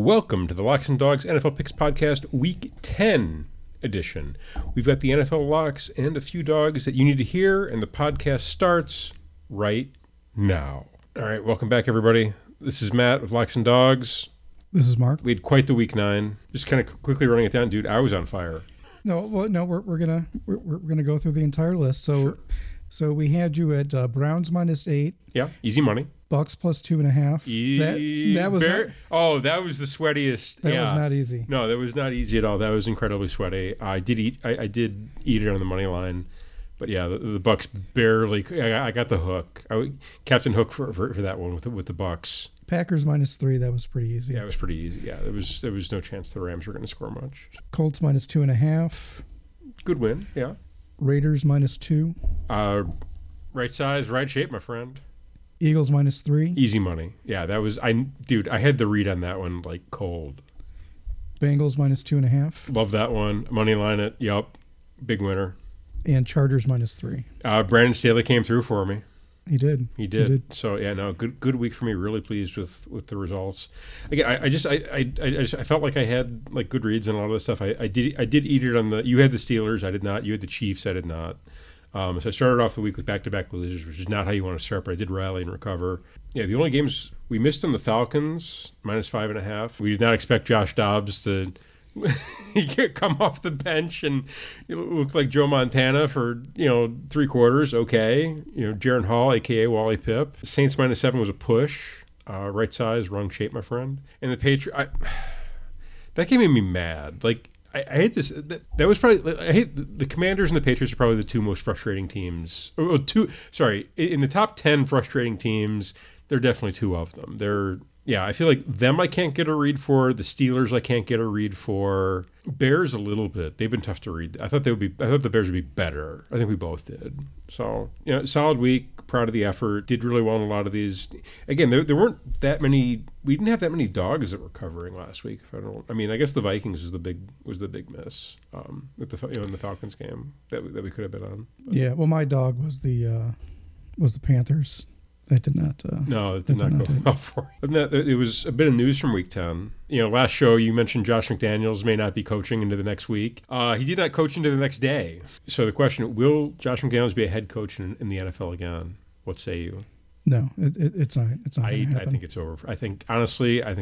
Welcome to the Locks and Dogs NFL Picks Podcast Week 10 edition. We've got the NFL locks and a few dogs that you need to hear, and the podcast starts right now. All right, welcome back, everybody. This is Matt with Locks and Dogs. This is Mark. We had quite the Week 9. Just kind of quickly running it down, dude. I was on fire. We're gonna go through the entire list. So we had you at Browns -8. Yeah, easy money. Bucks +2.5. That was that was the sweatiest. That was not easy. No, that was not easy at all. That was incredibly sweaty. I did eat it on the money line, but yeah, the Bucks barely. I got the hook. Captain Hook for that one with the Bucks. Packers -3. That was pretty easy. Yeah, it was pretty easy. Yeah, there was no chance the Rams were going to score much. Colts -2.5. Good win. Yeah. Raiders -2. Right size, right shape, my friend. Eagles -3. Easy money. Yeah, that was I had the read on that one like cold. Bengals -2.5. Love that one. Money line it. Yup. Big winner. And Chargers -3. Brandon Staley came through for me. He did. So yeah, no, good week for me. Really pleased with the results. Again, I felt like I had like good reads and a lot of this stuff. I did eat it on the. You had the Steelers. I did not. You had the Chiefs. I did not. So I started off the week with back-to-back losers, which is not how you want to start, but I did rally and recover. Yeah, the only games we missed on the Falcons, -5.5. We did not expect Josh Dobbs to come off the bench and look like Joe Montana for, 3 quarters. Okay. Jaron Hall, a.k.a. Wally Pipp. Saints -7 was a push. Right size, wrong shape, my friend. And the Patriots, that game made me mad. Like, I hate this. That was probably. I hate the Commanders and the Patriots are probably the two most frustrating teams. In the top 10 frustrating teams, there are definitely 2 of them. I feel like them I can't get a read for. The Steelers I can't get a read for. Bears a little bit. They've been tough to read. I thought the Bears would be better. I think we both did. So solid week. Proud of the effort. Did really well in a lot of these. Again, there weren't that many. We didn't have that many dogs that were covering last week. I guess the Vikings was the big miss with the in the Falcons game that we could have been on. But. Yeah. Well, my dog was the Panthers. That did not. No, it did not go well for it. It was a bit of news from Week 10. Last show you mentioned Josh McDaniels may not be coaching into the next week. He did not coach into the next day. So the question: will Josh McDaniels be a head coach in the NFL again? What say you? No, it's not. It's not. I think it's over. I think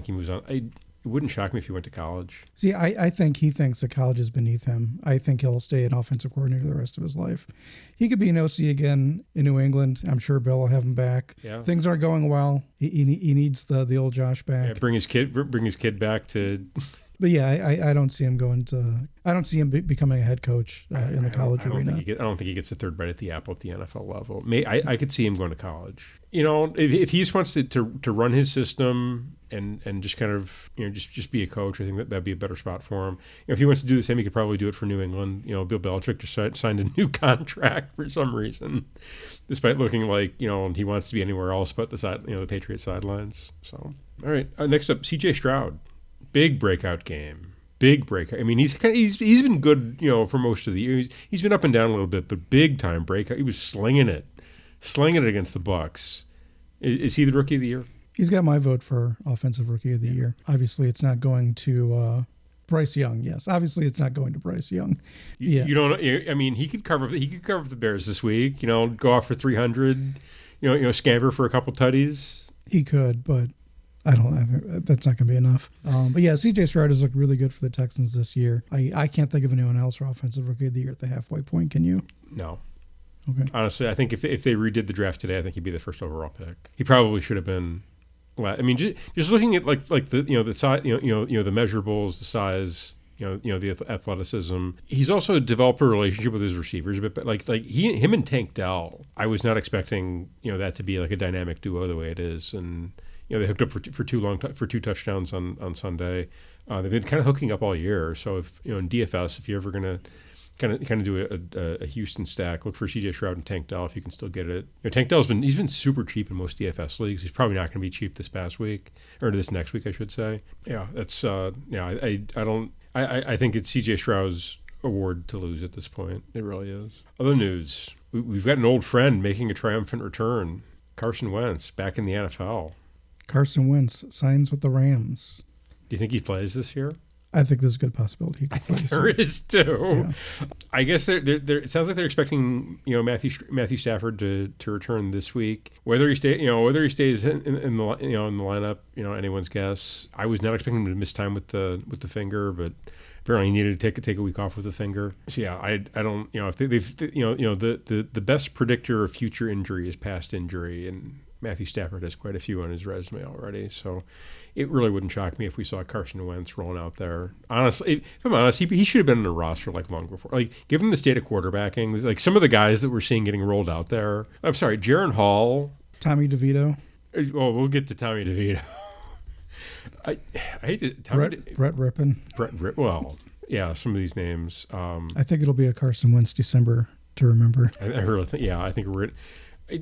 he moves on. It wouldn't shock me if he went to college. See, I think he thinks that college is beneath him. I think he'll stay an offensive coordinator the rest of his life. He could be an OC again in New England. I'm sure Bill will have him back. Yeah. Things aren't going well. He needs the old Josh back. Yeah, bring his kid back to. But yeah, I don't see him becoming a head coach in the college arena. I don't think he gets the third bite at the apple at the NFL level. I could see him going to college. If he just wants to run his system and just kind of just be a coach, I think that'd be a better spot for him. If he wants to do the same, he could probably do it for New England. Bill Belichick just signed a new contract for some reason, despite looking like he wants to be anywhere else but the Patriots sidelines. So all right, next up, C.J. Stroud. Big breakout game. Big breakout. I mean, he's been good, for most of the year. He's been up and down a little bit, but big time breakout. He was slinging it against the Bucks. Is he the rookie of the year? He's got my vote for offensive rookie of the year. Obviously, it's not going to Bryce Young. Yes, obviously, it's not going to Bryce Young. Yeah. You don't. I mean, he could cover the Bears this week. Go off for 300. Scamper for a couple tutties. He could, but. I think that's not going to be enough. But yeah, C.J. Stroud has looked really good for the Texans this year. I can't think of anyone else for offensive rookie of the year at the halfway point. Can you? No. Okay. Honestly, I think if they redid the draft today, I think he'd be the first overall pick. He probably should have been. I mean, just looking at like the the size, the measurables, the size. The athleticism. He's also developed a relationship with his receivers, but him and Tank Dell, I was not expecting that to be like a dynamic duo the way it is, and. They hooked up for 2 touchdowns on Sunday. They've been kind of hooking up all year. So if in DFS, if you're ever gonna kind of do a Houston stack, look for C.J. Stroud and Tank Dell if you can still get it. Tank Dell's been super cheap in most DFS leagues. He's probably not going to be cheap this past week or this next week, I should say. Yeah, that's I think it's C.J. Stroud's award to lose at this point. It really is. Other news: we've got an old friend making a triumphant return. Carson Wentz back in the NFL. Carson Wentz signs with the Rams. Do you think he plays this year? I think there's a good possibility he could play this There year. is too. Yeah. I guess they're, it sounds like they're expecting Matthew Stafford to return this week. Whether he stays in the lineup, anyone's guess. I was not expecting him to miss time with the finger, but apparently he needed to take a week off with the finger. So yeah, I don't if the best predictor of future injury is past injury, and Matthew Stafford has quite a few on his resume already. So it really wouldn't shock me if we saw Carson Wentz rolling out there. Honestly, if I'm honest, he should have been on the roster like long before. Like, given the state of quarterbacking, like some of the guys that we're seeing getting rolled out there. I'm sorry, Jaron Hall, Tommy DeVito. Oh, we'll get to Tommy DeVito. I hate to Brett Rippon. Well, yeah, some of these names. I think it'll be a Carson Wentz December to remember. I really think. Yeah, I think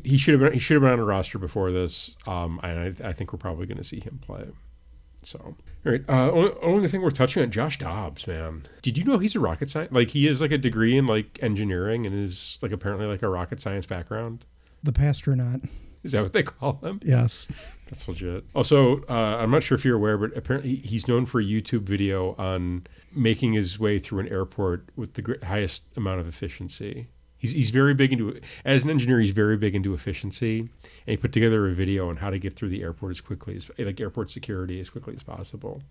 he should have been on a roster before this. And I think we're probably going to see him play. So, all right. Only thing worth touching on, Josh Dobbs, man. Did you know he's a rocket scientist? Like, he has like a degree in like engineering and is like apparently like a rocket science background. The Pastronaut. Is that what they call him? Yes. That's legit. Also, I'm not sure if you're aware, but apparently he's known for a YouTube video on making his way through an airport with the highest amount of efficiency. He's very big into, as an engineer, he's very big into efficiency. And he put together a video on how to get through the airport as quickly as, like airport security as quickly as possible.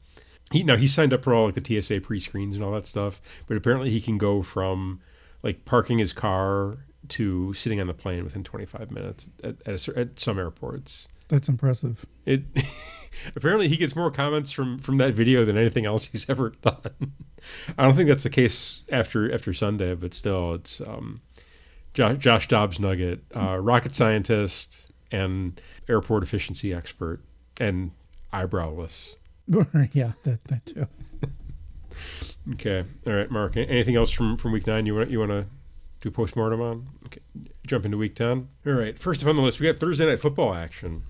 He signed up for all like the TSA pre-screens and all that stuff, but apparently he can go from like parking his car to sitting on the plane within 25 minutes at some airports. That's impressive. Apparently he gets more comments from that video than anything else he's ever done. I don't think that's the case after Sunday, but still, it's Josh Dobbs nugget, rocket scientist and airport efficiency expert, and eyebrowless. Yeah, that too. Okay, all right, Mark. Anything else from week 9 you want to do postmortem on? Okay, jump into week 10. All right, first up on the list, we got Thursday night football action.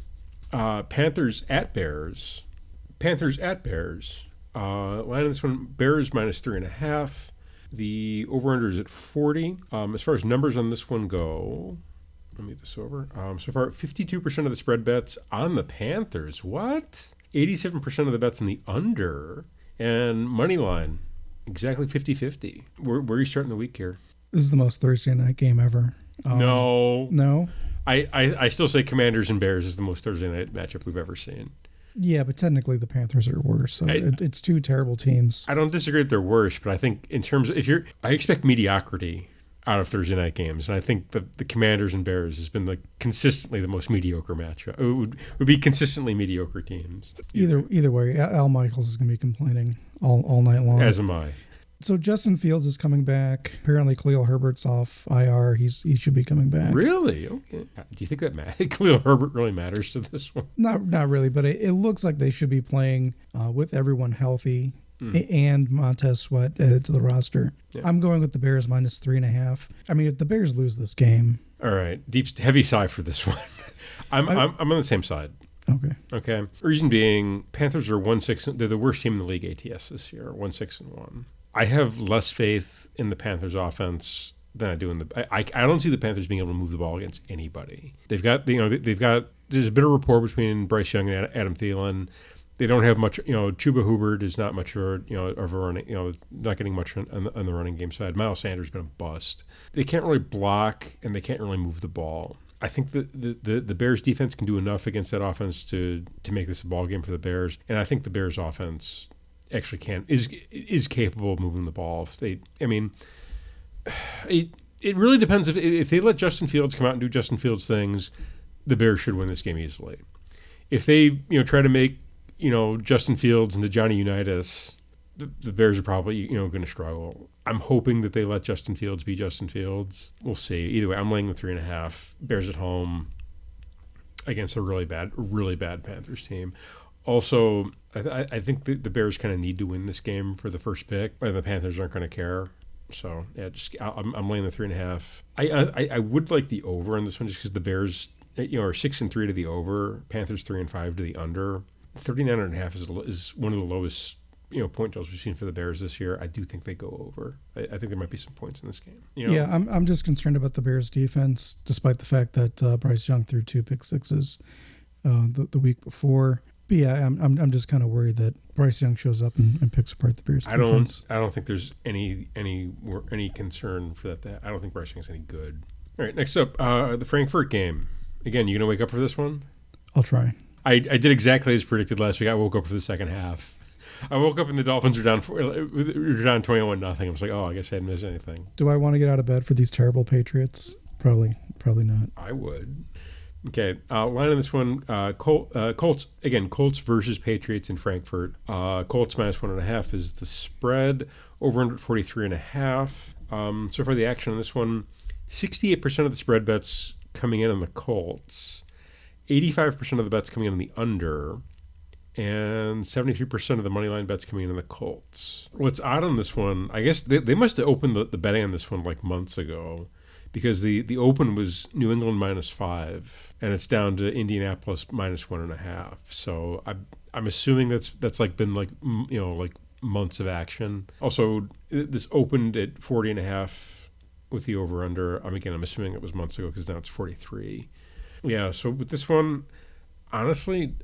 Panthers at Bears. Line on this one, Bears -3.5. The over-under is at 40. As far as numbers on this one go, let me get this over. So far, 52% of the spread bets on the Panthers. What? 87% of the bets on the under. And money line, exactly 50-50. Where are you starting the week here? This is the most Thursday night game ever. No. I still say Commanders and Bears is the most Thursday night matchup we've ever seen. Yeah, but technically the Panthers are worse. So it's two terrible teams. I don't disagree that they're worse, but I think in terms of I expect mediocrity out of Thursday night games, and I think the Commanders and Bears has been like consistently the most mediocre matchup. It would be consistently mediocre teams. Either way, Al Michaels is going to be complaining all night long. As am I. So Justin Fields is coming back. Apparently, Khalil Herbert's off IR. He should be coming back. Really? Okay. Do you think that Khalil Herbert really matters to this one? Not really, but it looks like they should be playing with everyone healthy and Montez Sweat added to the roster. Yeah. I'm going with the Bears -3.5. I mean, if the Bears lose this game, all right, heavy sigh for this one. I'm on the same side. Okay. Reason being, Panthers are 1-6. They're the worst team in the league ATS this year. 1-6-1. I have less faith in the Panthers offense than I do in I don't see the Panthers being able to move the ball against anybody. They've got there's a bit of rapport between Bryce Young and Adam Thielen. They don't have much, Chuba Hubbard is not much of a running, not getting much on the running game side. Miles Sanders has been a bust. They can't really block and they can't really move the ball. I think the Bears defense can do enough against that offense to make this a ball game for the Bears. And I think the Bears offense actually is capable of moving the ball. It really depends if they let Justin Fields come out and do Justin Fields things, the Bears should win this game easily. If they try to make Justin Fields into Johnny Unitas, the Bears are probably going to struggle. I'm hoping that they let Justin Fields be Justin Fields. We'll see. Either way, I'm laying the 3.5. Bears at home against a really bad Panthers team. Also, I think the Bears kind of need to win this game for the first pick, and the Panthers aren't going to care. So yeah, I'm laying the 3.5. I would like the over in this one just because the Bears are 6-3 to the over, Panthers 3-5 to the under. 39.5 is one of the lowest point totals we've seen for the Bears this year. I do think they go over. I think there might be some points in this game. Yeah, I'm just concerned about the Bears defense, despite the fact that Bryce Young threw 2 pick sixes the week before. But yeah, I'm just kind of worried that Bryce Young shows up and picks apart the Bears defense. I don't think there's any concern for that. I don't think Bryce Young's any good. All right, next up, the Frankfurt game. Again, you gonna wake up for this one? I'll try. I did exactly as predicted last week. I woke up for the second half. I woke up and the Dolphins were down 21-0. I was like, oh, I guess I didn't miss anything. Do I want to get out of bed for these terrible Patriots? Probably not. I would. Okay, line on this one, Colts, again, Colts versus Patriots in Frankfurt. Colts -1.5 is the spread, over under 43.5. So far the action on this one, 68% of the spread bets coming in on the Colts, 85% of the bets coming in on the under, and 73% of the money line bets coming in on the Colts. What's odd on this one, I guess they must have opened the betting on this one like months ago, because the open was New England -5, and it's down to Indianapolis -1.5. So I'm assuming that's like been like like months of action. Also, this opened at 40.5 with the over under. I'm assuming it was months ago because now it's 43. Yeah. So with this one, honestly,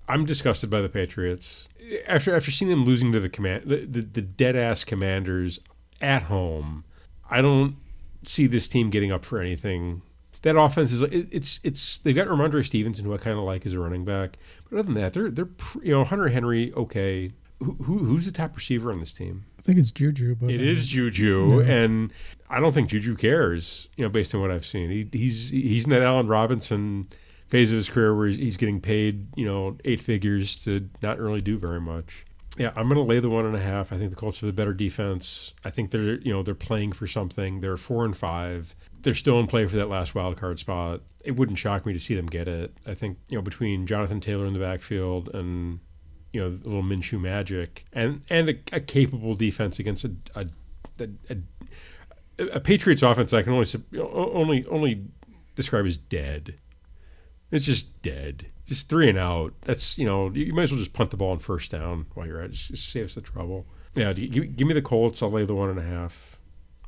I'm disgusted by the Patriots after seeing them losing to the dead ass Commanders at home. I don't see this team getting up for anything. That offense is it's they've got Ramondre Stevenson, who I kind of like as a running back, but other than that, they're Hunter Henry, okay. Who's the top receiver on this team? I think it's Juju, but it is Juju, yeah. And I don't think Juju cares. Based on what I've seen, he's in that Allen Robinson phase of his career where he's getting paid 8 figures to not really do very much. Yeah, I'm going to lay the 1.5. I think the Colts have the better defense. I think they're playing for something. They're 4-5. They're still in play for that last wild card spot. It wouldn't shock me to see them get it. I think between Jonathan Taylor in the backfield and the little Minshew magic and a capable defense against a Patriots offense I can only describe as dead. It's just dead. Just 3 and out. That's, you might as well just punt the ball on first down while you're at it. Just save us the trouble. Yeah, give me the Colts. I'll lay the 1.5.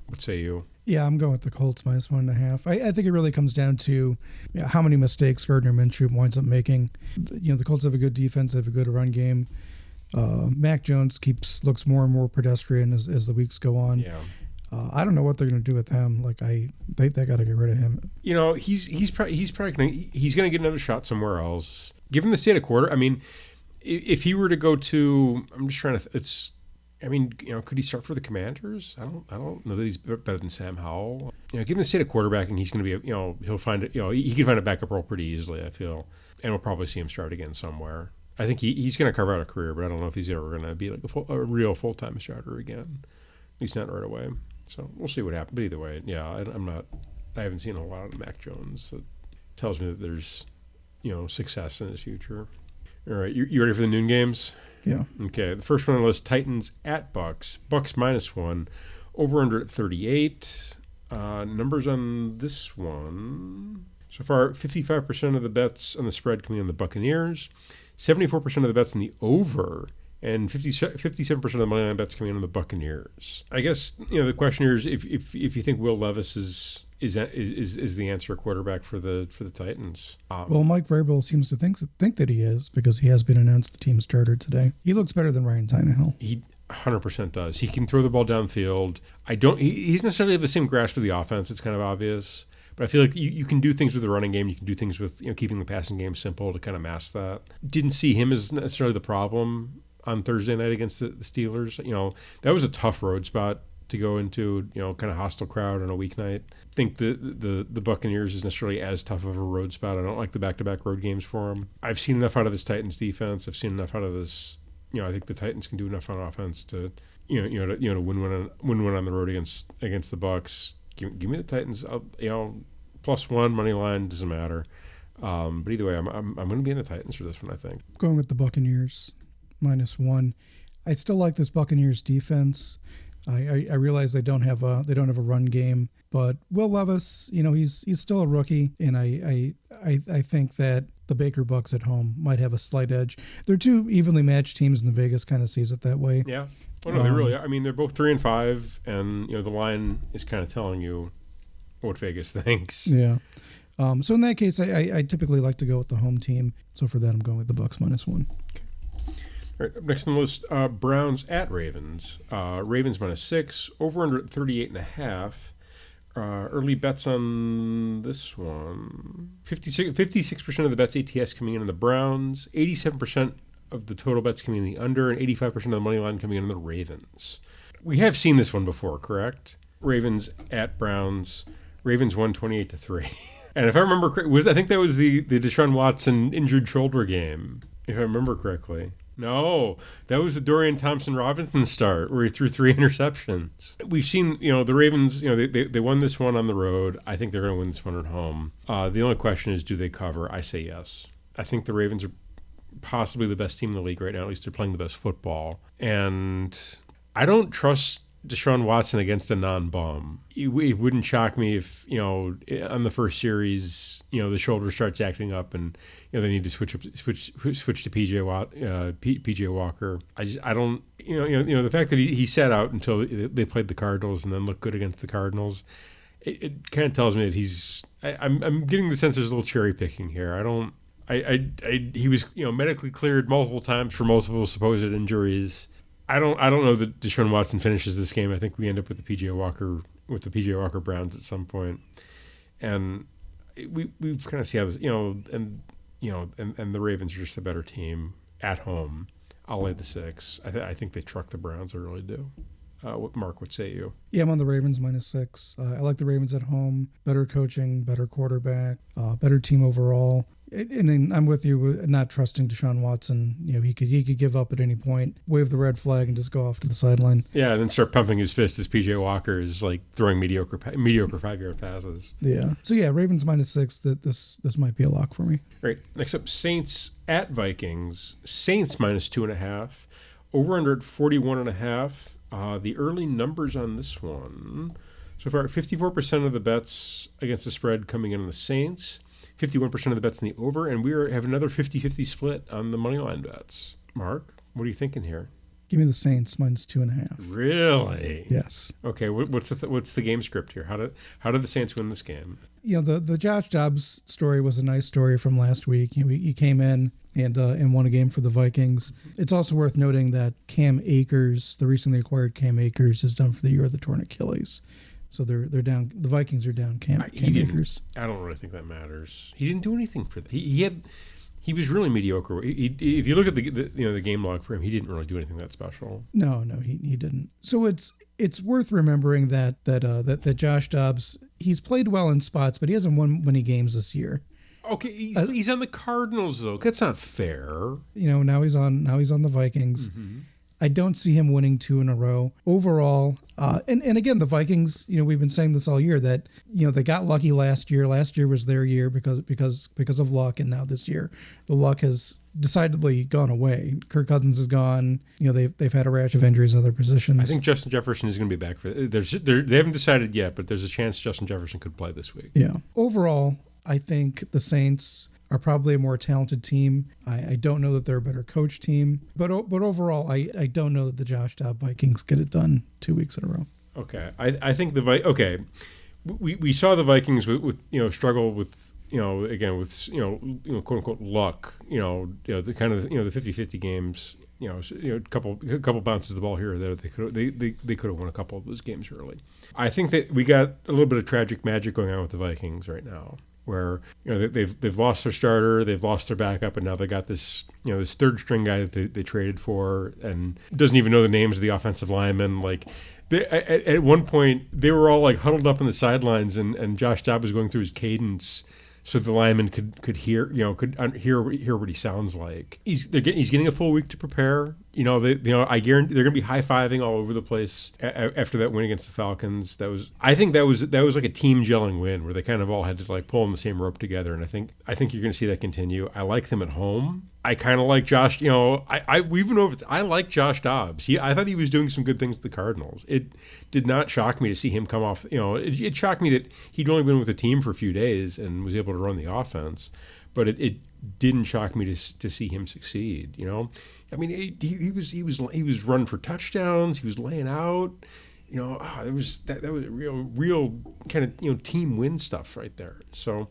What say you? Yeah, I'm going with the Colts -1.5. I think it really comes down to how many mistakes Gardner Minshew winds up making. The Colts have a good defense, they have a good run game. Mac Jones looks more and more pedestrian as the weeks go on. Yeah. I don't know what they're going to do with him. They got to get rid of him. He's probably going to get another shot somewhere else. Given the state of quarter, if he were to go to, I'm just trying to. Could he start for the Commanders? I don't know that he's better than Sam Howell. Given the state of quarterbacking, he's going to be. He'll find it. He can find a backup role pretty easily, I feel, and we'll probably see him start again somewhere. I think he's going to carve out a career, but I don't know if he's ever going to be like a real full-time starter again. At least not right away. So we'll see what happens. But either way, yeah, I haven't seen a lot of Mac Jones that tells me that there's, success in his future. All right, you ready for the noon games? Yeah. Okay, the first one on the list, Titans at Bucks. Bucks -1, over under at 38. Numbers on this one. So far, 55% of the bets on the spread coming on the Buccaneers, 74% of the bets on the over, and 57% of the money line bets coming in on the Buccaneers. I guess the question here is if you think Will Levis is the answer quarterback for the Titans. Well, Mike Vrabel seems to think that he is, because he has been announced the team starter today. He looks better than Ryan Tannehill. He 100% does. He can throw the ball downfield. He's necessarily have the same grasp of the offense. It's kind of obvious. But I feel like you can do things with the running game. You can do things with keeping the passing game simple to kind of mask that. Didn't see him as necessarily the problem on Thursday night against the Steelers. That was a tough road spot to go into, kind of hostile crowd on a weeknight. I think the Buccaneers is necessarily as tough of a road spot. I don't like the back-to-back road games for them. I've seen enough out of this Titans defense. I've seen enough out of this. I think the Titans can do enough on offense to, to win one on the road against the Bucs. Give me the Titans. +1 money line, doesn't matter. But either way, I'm going to be in the Titans for this one, I think. Going with the Buccaneers -1. I still like this Buccaneers defense. I realize they don't have a run game, but Will Levis, he's still a rookie, and I think that the Baker Bucks at home might have a slight edge. They're two evenly matched teams, and the Vegas kind of sees it that way. Yeah. Oh no, they really are. They're both 3-5, and the line is kind of telling you what Vegas thinks. Yeah. So in that case, I typically like to go with the home team. So for that, I'm going with the Bucs -1. All right, up next on the list, Browns at Ravens. Ravens -6, over under at 38.5. Early bets on this one. 56% of the bets ATS coming in on the Browns, 87% of the total bets coming in the under, and 85% of the money line coming in on the Ravens. We have seen this one before, correct? Ravens at Browns. Ravens won 28-3. And if I remember correctly, I think that was the Deshaun Watson injured shoulder game, if I remember correctly. No, that was the Dorian Thompson-Robinson start where he threw 3 interceptions. We've seen, the Ravens, they won this one on the road. I think they're going to win this one at home. The only question is, do they cover? I say yes. I think the Ravens are possibly the best team in the league right now. At least they're playing the best football. And I don't trust Deshaun Watson against a non-bum. It wouldn't shock me if, on the first series, the shoulder starts acting up and, they need to switch to PJ Walker. I don't, the fact that he sat out until they played the Cardinals and then looked good against the Cardinals, it kind of tells me that I'm getting the sense there's a little cherry picking here. He was, medically cleared multiple times for multiple supposed injuries. I don't know that Deshaun Watson finishes this game. I think we end up with the PJ Walker Browns at some point, and we've kind of see how this, and the Ravens are just a better team at home. I'll lay the 6. I think they truck the Browns. I really do. Mark, what say you? Yeah, I'm on the Ravens -6. I like the Ravens at home. Better coaching, better quarterback, better team overall. And I'm with you, not trusting Deshaun Watson. He could give up at any point, wave the red flag, and just go off to the sideline. Yeah, and then start pumping his fist as PJ Walker is like throwing mediocre 5-yard passes. Yeah. So yeah, Ravens -6. That this might be a lock for me. Right. Next up, Saints at Vikings. Saints -2.5. Over under at 41.5. The early numbers on this one. So far, 54% of the bets against the spread coming in on the Saints. 51% of the bets in the over, and we have another 50-50 split on the money line bets. Mark, what are you thinking here? Give me the Saints -2.5. Really? Yes. Okay. What's the game script here? How did the Saints win this game? The Josh Dobbs story was a nice story from last week. He came in and won a game for the Vikings. It's also worth noting that Cam Akers, the recently acquired Cam Akers, is done for the year with a torn Achilles. So they're down. The Vikings are down. Cam Akers. I don't really think that matters. He didn't do anything for that. He was really mediocre. If you look at the game log for him, he didn't really do anything that special. No, he didn't. So it's worth remembering that Josh Dobbs, he's played well in spots, but he hasn't won many games this year. Okay, he's on the Cardinals though. That's not fair. Now he's on the Vikings. Mm-hmm. I don't see him winning 2 in a row overall. And again, the Vikings, we've been saying this all year that, they got lucky last year. Last year was their year because of luck. And now this year, the luck has decidedly gone away. Kirk Cousins is gone. They've had a rash of injuries at other positions. I think Justin Jefferson is going to be back they haven't decided yet, but there's a chance Justin Jefferson could play this week. Yeah. Overall, I think the Saints are probably a more talented team. I don't know that they're a better coach team, but overall, I don't know that the Josh Dobbs Vikings get it done 2 weeks in a row. Okay, I think we saw the Vikings with struggle with again with quote unquote luck. The kind of the 50-50 games. A couple bounces of the ball here or there. They could have won a couple of those games early. I think that we got a little bit of tragic magic going on with the Vikings right now, where they've lost their starter, they've lost their backup, and now they got this this third string guy that they traded for and doesn't even know the names of the offensive linemen. Like at one point they were all like huddled up on the sidelines, and Josh Dobbs was going through his cadence so the lineman could hear hear what he sounds like. He's getting a full week to prepare. I guarantee they're going to be high-fiving all over the place after that win against the Falcons. I think that was like a team gelling win where they kind of all had to like pull on the same rope together, and I think you're going to see that continue. I like them at home. I kind of like Josh. I like Josh Dobbs. I thought he was doing some good things with the Cardinals. It did not shock me to see him come off. It shocked me that he'd only been with the team for a few days and was able to run the offense, but it didn't shock me to see him succeed. I mean, he was running for touchdowns. He was laying out. That was real kind of team win stuff right there. So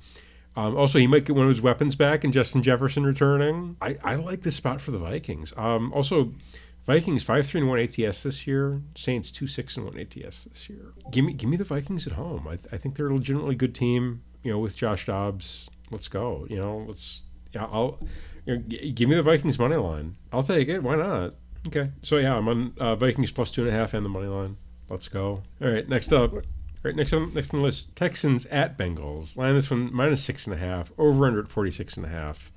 Also, he might get one of his weapons back and Justin Jefferson returning. I like this spot for the Vikings. Also, Vikings 5-3-1 ATS this year. Saints 2-6-1 ATS this year. Give me the Vikings at home. I think they're a legitimately good team. With Josh Dobbs, let's go. Give me the Vikings money line. I'll take it. Why not? Okay. So yeah, I'm on Vikings plus 2.5 and the money line. Let's go. All right. Next up. Next on the list, Texans at Bengals. Line this one -6.5. Over under at 46.5.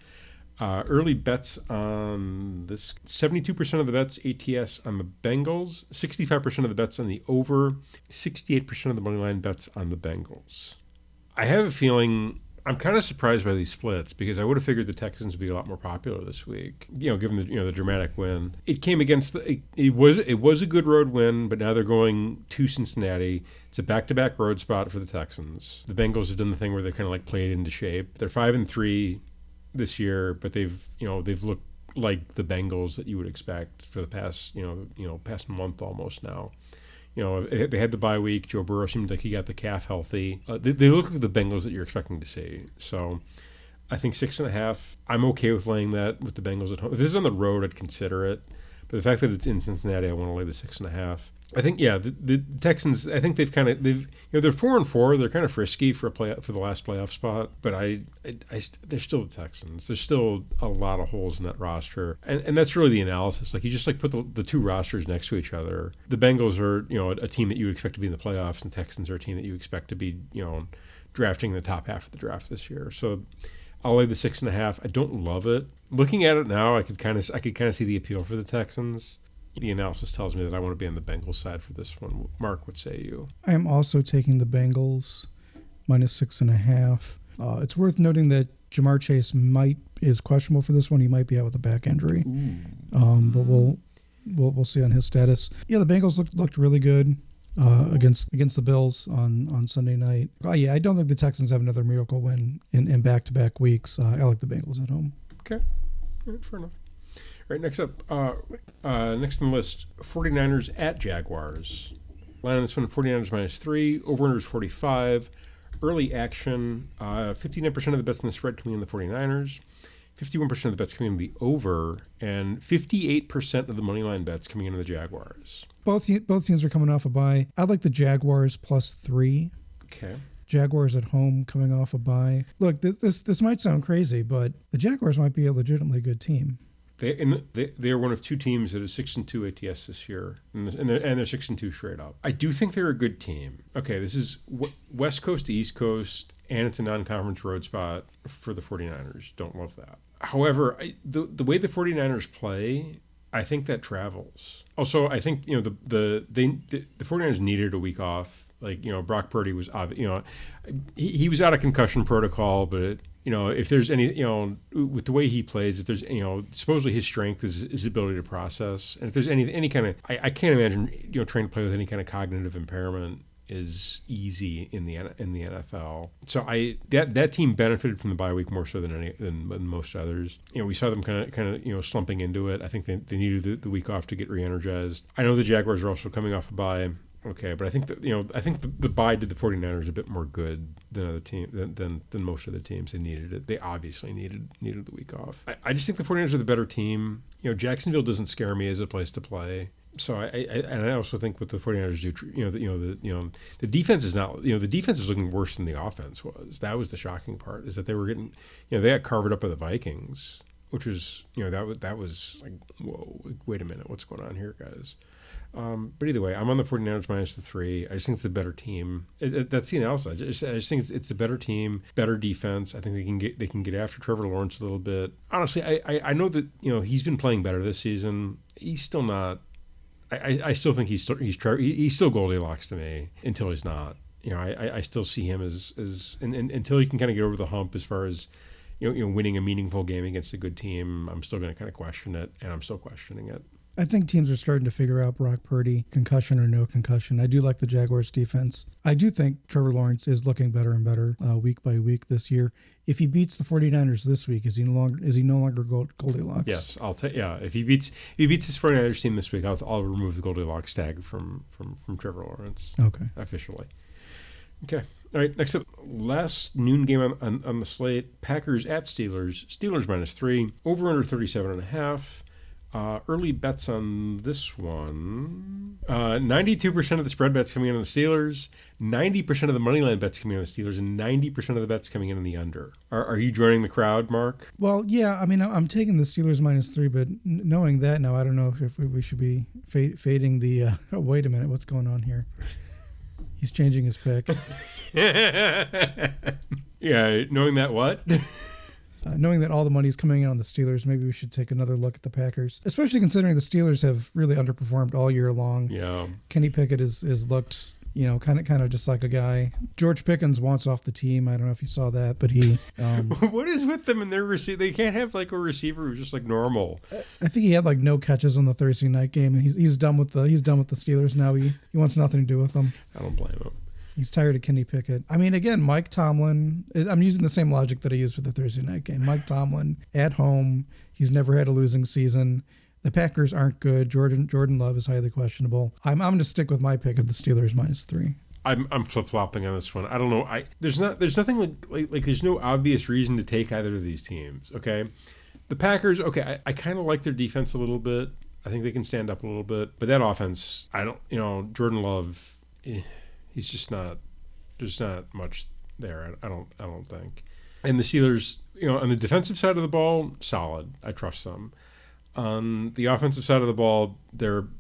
Early bets on this: 72% of the bets ATS on the Bengals, 65% of the bets on the over, 68% of the money line bets on the Bengals. I have a feeling I'm kind of surprised by these splits because I would have figured the Texans would be a lot more popular this week. Given the dramatic win, it came against it was a good road win, but now they're going to Cincinnati. It's a back-to-back road spot for the Texans. The Bengals have done the thing where they kind of like played into shape. They're 5-3 this year, but they've looked like the Bengals that you would expect for the past past month almost now. They had the bye week. Joe Burrow seemed like he got the calf healthy. They look like the Bengals that you're expecting to see. So I think 6.5. I'm okay with laying that with the Bengals at home. If this is on the road, I'd consider it. But the fact that it's in Cincinnati, I want to lay the 6.5. I think the Texans. I think they're 4-4. They're kind of frisky for the last playoff spot. But they're still the Texans. There's still a lot of holes in that roster, and that's really the analysis. Like you just put the two rosters next to each other. The Bengals are a team that you would expect to be in the playoffs, and the Texans are a team that you expect to be drafting in the top half of the draft this year. So I'll lay the 6.5. I don't love it. Looking at it now, I could kind of see the appeal for the Texans. The analysis tells me that I want to be on the Bengals side for this one. Mark, what say you? I am also taking the Bengals -6.5. It's worth noting that Jamar Chase is questionable for this one. He might be out with a back injury, but we'll see on his status. Yeah, the Bengals looked really good against the Bills on Sunday night. I don't think the Texans have another miracle win in back-to-back weeks. I like the Bengals at home. Okay, fair enough. All right, next up, next on the list, 49ers at Jaguars. Line on this one, 49ers -3, over-under is 45. Early action, 59% of the bets in the spread coming in the 49ers, 51% of the bets coming in the over, and 58% of the money line bets coming into the Jaguars. Both teams are coming off a bye. I'd like the Jaguars +3. Okay. Jaguars at home coming off a bye. Look, this might sound crazy, but the Jaguars might be a legitimately good team. They are one of two teams that is 6-2 ATS this year, and they're 6-2 straight up. I do think they're a good team. Okay, this is West Coast to East Coast, and it's a non-conference road spot for the 49ers. Don't love that. However, the way the 49ers play, I think that travels. Also, I think the 49ers needed a week off. Brock Purdy was he was out of concussion protocol, but if there's any, with the way he plays, if there's, supposedly his strength is his ability to process. And if there's any kind of, I can't imagine, trying to play with any kind of cognitive impairment is easy in the NFL. So that team benefited from the bye week more so than most others. We saw them kind of slumping into it. I think they needed the week off to get re-energized. I know the Jaguars are also coming off a bye. Okay, but I think that the bye did the 49ers a bit more good than other than most other teams. They needed it. They obviously needed the week off. I just think the 49ers are the better team. Jacksonville doesn't scare me as a place to play. So I also think what the 49ers do, the defense is not, the defense is looking worse than the offense was. That was the shocking part, is that they were getting, they got carved up by the Vikings, which was, that was like, whoa, wait a minute, what's going on here, guys? But either way, I'm on the 49ers -3. I just think it's the better team. That's the analysis. I just think it's the better team, better defense. I think they can get after Trevor Lawrence a little bit. Honestly, I know that he's been playing better this season. He's still not. I still think he's still Goldilocks to me until he's not. I still see him as until he can kind of get over the hump as far as winning a meaningful game against a good team. I'm still going to kind of question it, and I'm still questioning it. I think teams are starting to figure out Brock Purdy, concussion or no concussion. I do like the Jaguars defense. I do think Trevor Lawrence is looking better and better week by week this year. If he beats the 49ers this week, is he no longer Goldilocks? Yes, I'll take. Yeah, if he beats his 49ers team this week, I'll remove the Goldilocks tag from Trevor Lawrence. Okay, officially. Okay. All right, next up, last noon game on the slate, Packers at Steelers. Steelers -3, over under 37.5. Early bets on this one. 92% of the spread bets coming in on the Steelers, 90% of the money line bets coming in on the Steelers, and 90% of the bets coming in on the under. Are you joining the crowd, Mark? Well, yeah. I mean, I'm taking the Steelers -3, but knowing that now, I don't know if we should be fading the. Oh, wait a minute, what's going on here? He's changing his pick. Yeah, knowing that what? Knowing that all the money is coming in on the Steelers, maybe we should take another look at the Packers, especially considering the Steelers have really underperformed all year long. Yeah. Kenny Pickett is looked, kind of just like a guy. George Pickens wants off the team. I don't know if you saw that, but he. What is with them and their receiver? They can't have like a receiver who's just like normal. I think he had like no catches on the Thursday night game, and he's done with the Steelers now. He wants nothing to do with them. I don't blame him. He's tired of Kenny Pickett. I mean, again, Mike Tomlin, I'm using the same logic that I used for the Thursday night game. Mike Tomlin at home, he's never had a losing season. The Packers aren't good. Jordan Love is highly questionable. I'm going to stick with my pick of the Steelers -3. I'm flip-flopping on this one. I don't know. There's nothing like there's no obvious reason to take either of these teams, okay? The Packers, okay, I kind of like their defense a little bit. I think they can stand up a little bit. But that offense, Jordan Love, he's just not. There's not much there. I don't think. And the Steelers, on the defensive side of the ball, solid. I trust them. On the offensive side of the ball,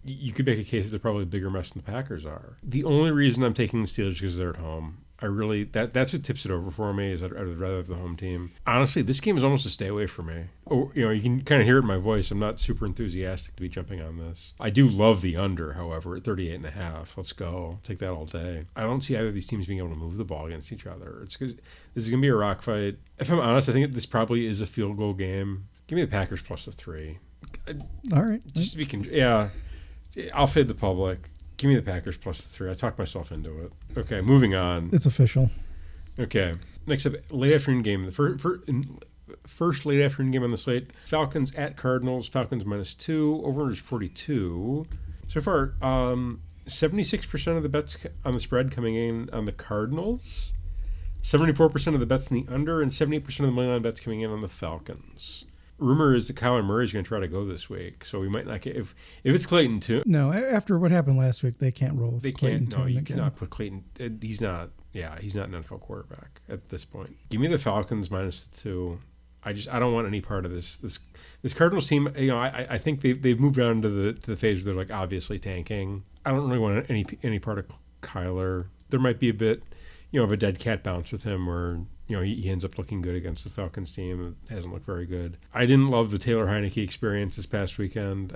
you could make a case that they're probably a bigger mess than the Packers are. The only reason I'm taking the Steelers is because they're at home. That's what tips it over for me. Is I'd rather have the home team. Honestly, this game is almost a stay away for me. Oh, you can kind of hear it in my voice. I'm not super enthusiastic to be jumping on this. I do love the under, however, at 38.5. Let's go. Take that all day. I don't see either of these teams being able to move the ball against each other. It's because this is going to be a rock fight. If I'm honest, I think this probably is a field goal game. Give me the Packers +3. All right. Just to be I'll fade the public. Give me the Packers +3. I talked myself into it. Okay, moving on. It's official. Okay. Next up, late afternoon game. The first late afternoon game on the slate. Falcons at Cardinals. Falcons -2. Over is 42. So far, 76% of the bets on the spread coming in on the Cardinals. 74% of the bets in the under, and 78% of the money line bets coming in on the Falcons. Rumor is that Kyler Murray is going to try to go this week, so we might not get if it's Clayton too. No, after what happened last week, they can't roll with Clayton. No, you cannot put Clayton. He's not. Yeah, he's not an NFL quarterback at this point. Give me the Falcons -2. I don't want any part of this Cardinals team. I think they've moved on to the phase where they're like obviously tanking. I don't really want any part of Kyler. There might be a bit, of a dead cat bounce with him where. He ends up looking good against the Falcons team. It hasn't looked very good. I didn't love the Taylor Heineke experience this past weekend.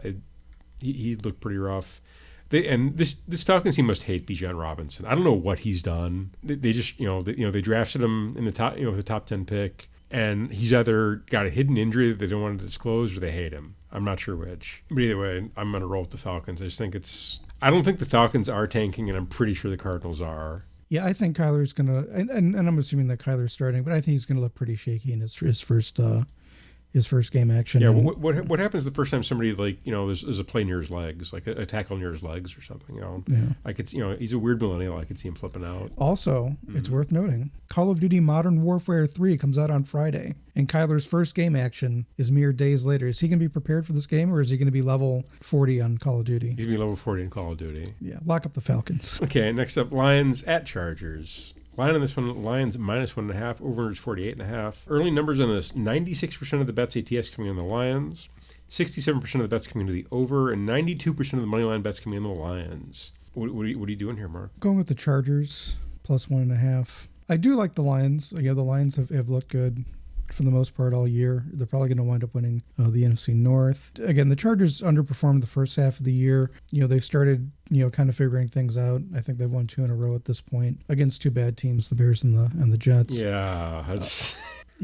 He looked pretty rough. This Falcons team must hate Bijan Robinson. I don't know what he's done. They just they drafted him in the top with the top 10 pick, and he's either got a hidden injury that they don't want to disclose or they hate him. I'm not sure which. But either way, I'm going to roll with the Falcons. I don't think the Falcons are tanking, and I'm pretty sure the Cardinals are. Yeah, I think Kyler's going to, and I'm assuming that Kyler's starting, but I think he's going to look pretty shaky in his first game action. Yeah, what happens the first time somebody there's a play near his legs, like a tackle near his legs or something? Yeah. I could he's a weird millennial. I could see him flipping out. Also, It's worth noting, Call of Duty Modern Warfare 3 comes out on Friday, and Kyler's first game action is mere days later. Is he going to be prepared for this game, or is he going to be level 40 on Call of Duty? He's going to be level 40 in Call of Duty. Yeah, lock up the Falcons. Okay, next up, Lions at Chargers. Line on this one, Lions -1.5, over is 48.5. Early numbers on this, 96% of the bets ATS coming on the Lions, 67% of the bets coming to the over, and 92% of the money line bets coming in the Lions. What are you doing here, Mark? Going with the Chargers, +1.5. I do like the Lions. The Lions have looked good for the most part all year. They're probably going to wind up winning the NFC North. Again, the Chargers underperformed the first half of the year. They've started, kind of figuring things out. I think they've won 2 in a row at this point against 2 bad teams, the Bears and the Jets. Yeah, that's.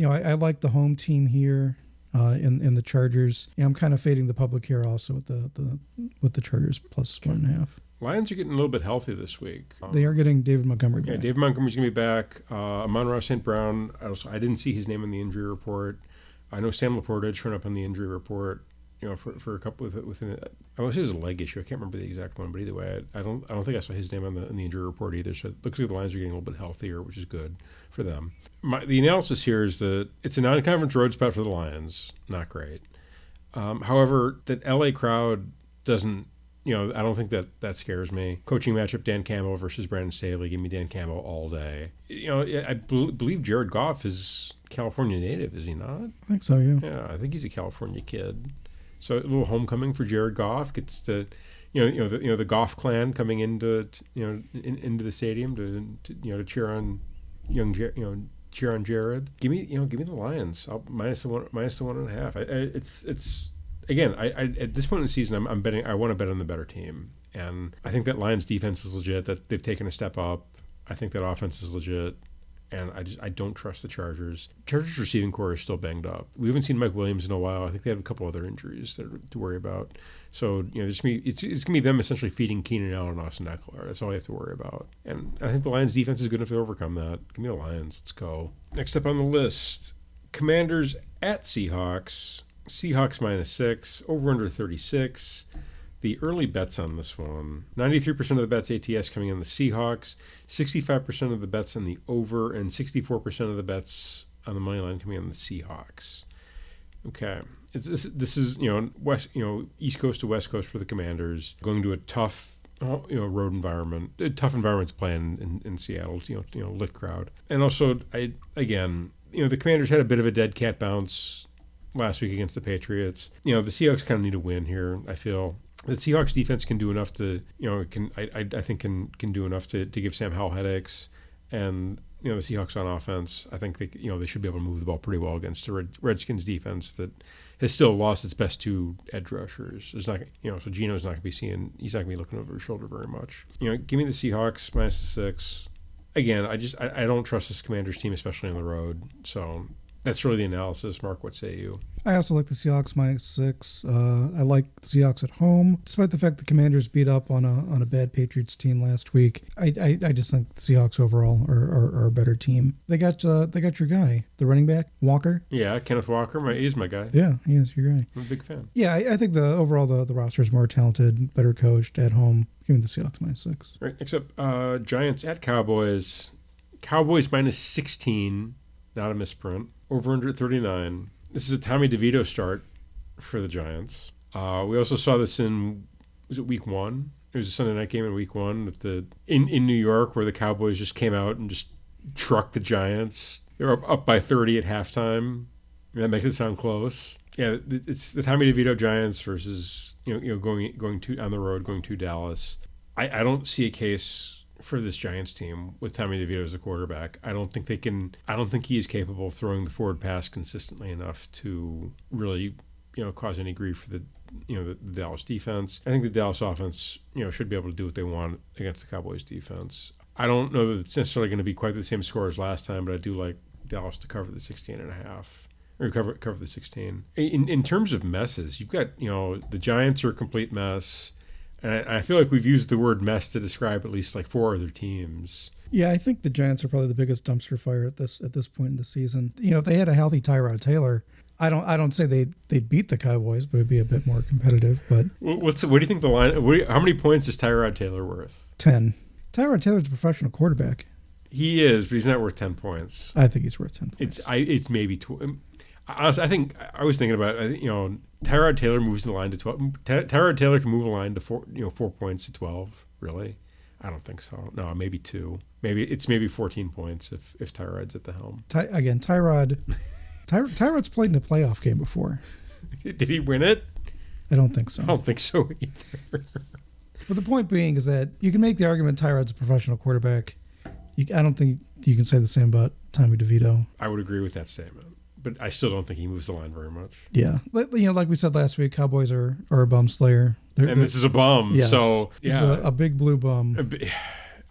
I like the home team here in the Chargers. I'm kind of fading the public here also with the Chargers +1.5. Lions are getting a little bit healthy this week. They are getting David Montgomery back. Yeah, David Montgomery's going to be back. Amon-Ra St. Brown, I didn't see his name in the injury report. I know Sam Laporta had shown up on the injury report. for a couple within. I want to say it was a leg issue. I can't remember the exact one, but either way, I don't think I saw his name on the injury report either. So it looks like the Lions are getting a little bit healthier, which is good for them. The analysis here is that it's a non-conference road spot for the Lions. Not great. However, that LA crowd doesn't. I don't think that scares me. Coaching matchup: Dan Campbell versus Brandon Staley. Give me Dan Campbell all day. I believe Jared Goff is California native, is he not? I think so, yeah. Yeah, I think he's a California kid. So a little homecoming for Jared Goff. Gets to, the Goff clan coming into into the stadium to cheer on cheer on Jared. Give me the Lions. Minus the 1.5. It's again. I at this point in the season, I'm betting. I want to bet on the better team, and I think that Lions defense is legit. That they've taken a step up. I think that offense is legit. And I don't trust the Chargers. Chargers receiving core is still banged up. We haven't seen Mike Williams in a while. I think they have a couple other injuries to worry about. So it's gonna be them essentially feeding Keenan Allen and Austin Eckler. That's all you have to worry about. And I think the Lions defense is good enough to overcome that. Give me the Lions. Let's go. Next up on the list, Commanders at Seahawks. Seahawks -6. Over under 36. The early bets on this one, 93% of the bets ATS coming in the Seahawks, 65% of the bets in the over, and 64% of the bets on the money line coming in the Seahawks. Okay, this is west East Coast to West Coast for the Commanders, going to a tough road environment, a tough environment to play in Seattle, lit crowd, and also the Commanders had a bit of a dead cat bounce last week against the Patriots. The Seahawks kind of need a win here. I feel. The Seahawks defense can do enough to, I think can do enough to give Sam Howell headaches, and the Seahawks on offense, I think they should be able to move the ball pretty well against the Redskins defense that has still lost its best two edge rushers. There's not, so Geno's not going to be he's not going to be looking over his shoulder very much. Give me the Seahawks -6. Again, I don't trust this Commanders team, especially on the road. So that's really the analysis. Mark, what say you? I also like the Seahawks -6. I like the Seahawks at home, despite the fact the Commanders beat up on a bad Patriots team last week. I just think the Seahawks overall are a better team. They got your guy, the running back Walker. Yeah, Kenneth Walker. He's my guy. Yeah, he is your guy. I'm a big fan. Yeah, I think the roster is more talented, better coached at home. Give me the Seahawks -6. Right. Next up, Giants at Cowboys. Cowboys -16. Not a misprint. Over under 39. This is a Tommy DeVito start for the Giants. We also saw this was it week 1? It was a Sunday night game in week 1 in New York, where the Cowboys just came out and just trucked the Giants. They were up by 30 at halftime. That makes it sound close. Yeah, it's the Tommy DeVito Giants versus going to on the road, going to Dallas. I don't see a case for this Giants team with Tommy DeVito as the quarterback. I don't think he is capable of throwing the forward pass consistently enough to really, cause any grief for the Dallas defense. I think the Dallas offense, should be able to do what they want against the Cowboys defense. I don't know that it's necessarily going to be quite the same score as last time, but I do like Dallas to cover the 16.5. Or cover the 16. In terms of messes, you've got, the Giants are a complete mess. And I feel like we've used the word mess to describe at least like 4 other teams. Yeah, I think the Giants are probably the biggest dumpster fire at this point in the season. If they had a healthy Tyrod Taylor, I don't say they'd beat the Cowboys, but it'd be a bit more competitive. But what do you think the line? How many points is Tyrod Taylor worth? 10. Tyrod Taylor's a professional quarterback. He is, but he's not worth 10 points. I think he's worth 10 points. It's maybe 12. Honestly, I was thinking about it. Tyrod Taylor moves the line to 12. Tyrod Taylor can move a line to 4 points to 12. Really? I don't think so. No, maybe 2. Maybe 14 points if Tyrod's at the helm. Tyrod's played in a playoff game before. Did he win it? I don't think so. I don't think so either. But the point being is that you can make the argument Tyrod's a professional quarterback. I don't think you can say the same about Tommy DeVito. I would agree with that statement. But I still don't think he moves the line very much. Yeah. Like we said last week, Cowboys are a bum slayer. This is a bum. Yes. So, yeah. This is a big blue bum.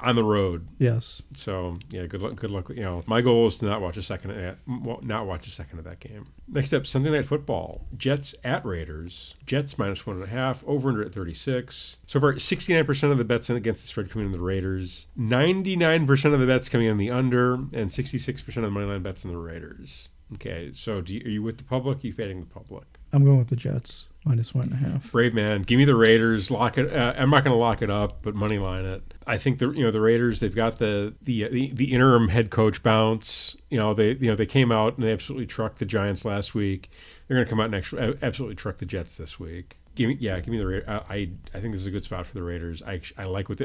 On the road. Yes. So, yeah, good luck. My goal is to not watch a second of that game. Next up, Sunday Night Football. Jets at Raiders. Jets -1.5. Over under at 36. So far, 69% of the bets against the spread coming in the Raiders. 99% of the bets coming in the under. And 66% of the moneyline bets in the Raiders. Okay, so are you with the public? Are you fading the public? I'm going with the Jets -1.5. Brave man. Give me the Raiders. Lock it. I'm not going to lock it up, but money line it. I think the Raiders. They've got the interim head coach bounce. They came out and they absolutely trucked the Giants last week. They're going to come out and absolutely truck the Jets this week. Give me the Raiders. I think this is a good spot for the Raiders. I like what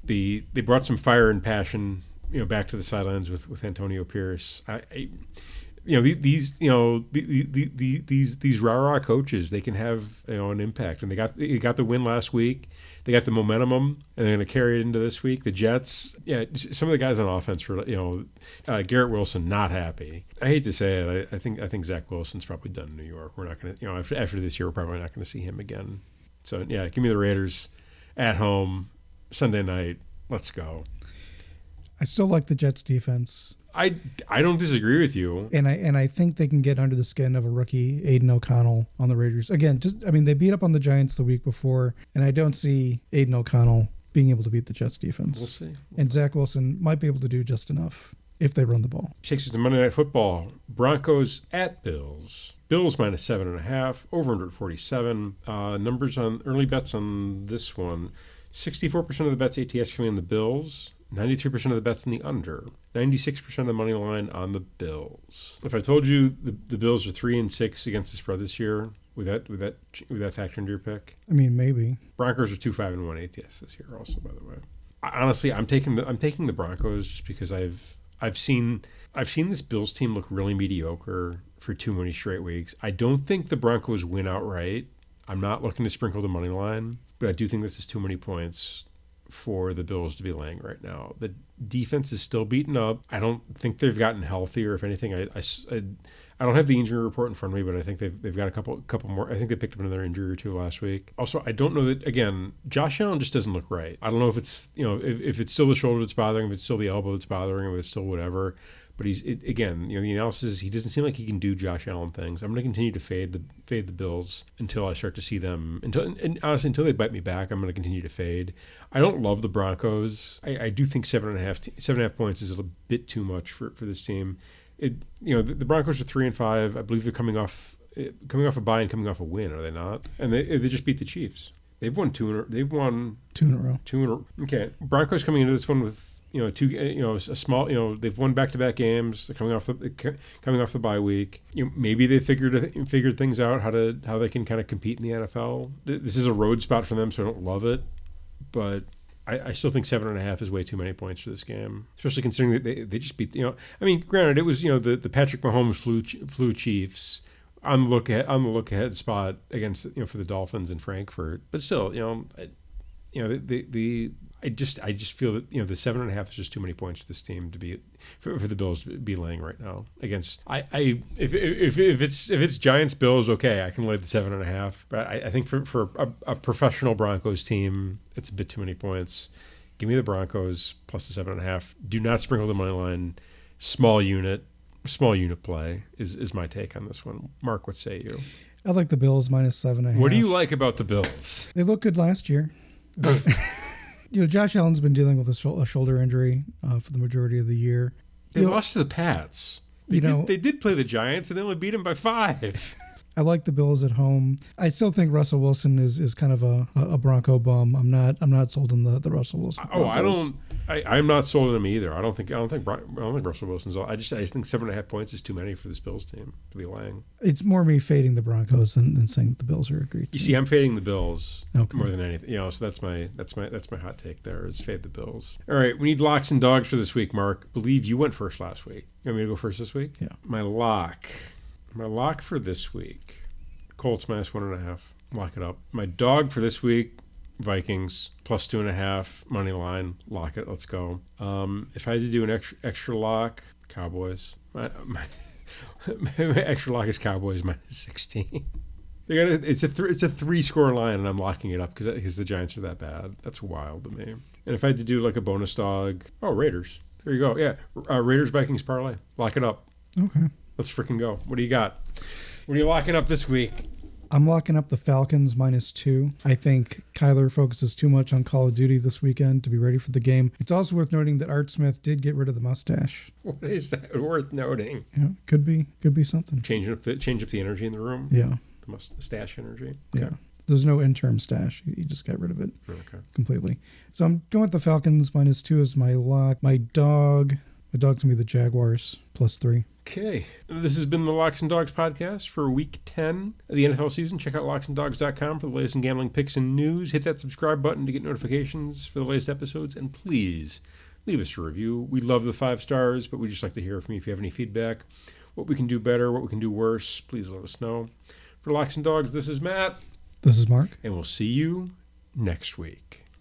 they brought some fire and passion back to the sidelines with Antonio Pierce. These rah-rah coaches, they can have an impact, and they got the win last week. They got the momentum, and they're going to carry it into this week. The Jets, some of the guys on offense were, Garrett Wilson not happy. I hate to say it, I think Zach Wilson's probably done in New York. We're not going to, after this year, we're probably not going to see him again. So give me the Raiders at home Sunday night. Let's go. I still like the Jets defense. I don't disagree with you. And I think they can get under the skin of a rookie, Aiden O'Connell, on the Raiders. Again, they beat up on the Giants the week before, and I don't see Aiden O'Connell being able to beat the Jets defense. We'll see. And Zach Wilson might be able to do just enough if they run the ball. Takes us to Monday Night Football. Broncos at Bills. Bills -7.5, over under 47. Numbers on early bets on this one. 64% of the bets ATS coming in the Bills. 93% of the bets in the under. 96% of the money line on the Bills. If I told you the Bills are 3-6 against the spread this year, would that factor into your pick? I mean, maybe. Broncos are 2-5-1 ATS this year, also, by the way. Honestly, I'm taking the Broncos just because I've seen this Bills team look really mediocre for too many straight weeks. I don't think the Broncos win outright. I'm not looking to sprinkle the money line, but I do think this is too many points for the Bills to be laying right now. The defense is still beaten up. I don't think they've gotten healthier. If anything, I don't have the injury report in front of me, but I think they've got a couple more. I think they picked up another injury or two last week. Also, I don't know that, again, Josh Allen just doesn't look right. I don't know if it's if it's still the shoulder that's bothering him, if it's still the elbow that's bothering him, if it's still whatever. But the analysis is he doesn't seem like he can do Josh Allen things. I'm going to continue to fade the Bills until I start to see them. Honestly, until they bite me back, I'm going to continue to fade. I don't love the Broncos. I do think 7.5 points is a little bit too much for this team. The Broncos are 3-5. I believe they're coming off a bye and coming off a win, are they not? And they just beat the Chiefs. They've won two in a row. Okay, Broncos coming into this one with they've won back-to-back games. They're coming off the bye week. Maybe they figured things out how they can kind of compete in the NFL. This is a road spot for them, so I don't love it, but I still think 7.5 is way too many points for this game, especially considering that they just beat. Granted, it was the Patrick Mahomes flew Chiefs on the look ahead spot against for the Dolphins in Frankfurt, but still, I just feel that the 7.5 is just too many points for this team to be for the Bills to be laying right now against. If it's Giants Bills, okay, I can lay the 7.5, but I think for a professional Broncos team, it's a bit too many points. Give me the Broncos plus the 7.5. Do not sprinkle the money line. Small unit play is my take on this one. Mark, what say you? I like the Bills -7.5. What do you like about the Bills? They look good last year. Josh Allen's been dealing with a shoulder injury for the majority of the year. They lost to the Pats. They did play the Giants, and they only beat them by 5. I like the Bills at home. I still think Russell Wilson is kind of a Bronco bum. I'm not sold on the Russell Wilson. Broncos. I'm not sold on him either. I don't think Russell Wilson's. I just think 7.5 points is too many for this Bills team to be laying. It's more me fading the Broncos than saying that the Bills are a great team. You see, I'm fading the Bills more than anything. So that's my hot take there is fade the Bills. All right, we need locks and dogs for this week. Mark, believe you went first last week. You want me to go first this week? Yeah. My lock for this week, Colts -1.5. Lock it up. My dog for this week, Vikings +2.5 money line. Lock it. Let's go. If I had to do an extra lock, Cowboys. My extra lock is Cowboys -16. It's a 3-score line, and I'm locking it up because the Giants are that bad. That's wild to me. And if I had to do like a bonus dog, Raiders. There you go. Yeah, Raiders Vikings parlay. Lock it up. Okay. Let's freaking go. What do you got? What are you locking up this week? I'm locking up the Falcons -2. I think Kyler focuses too much on Call of Duty this weekend to be ready for the game. It's also worth noting that Art Smith did get rid of the mustache. What is that worth noting? Yeah, could be something. Change up the energy in the room. Yeah. the stash energy. Okay. Yeah. There's no interim stash. You just got rid of it completely. So I'm going with the Falcons. -2 is my lock. My dog's going to be the Jaguars, +3. Okay. This has been the Locks and Dogs podcast for week 10 of the NFL season. Check out locksanddogs.com for the latest in gambling picks and news. Hit that subscribe button to get notifications for the latest episodes. And please leave us a review. We love the 5 stars, but we'd just like to hear from you if you have any feedback. What we can do better, what we can do worse, please let us know. For Locks and Dogs, this is Matt. This is Mark. And we'll see you next week.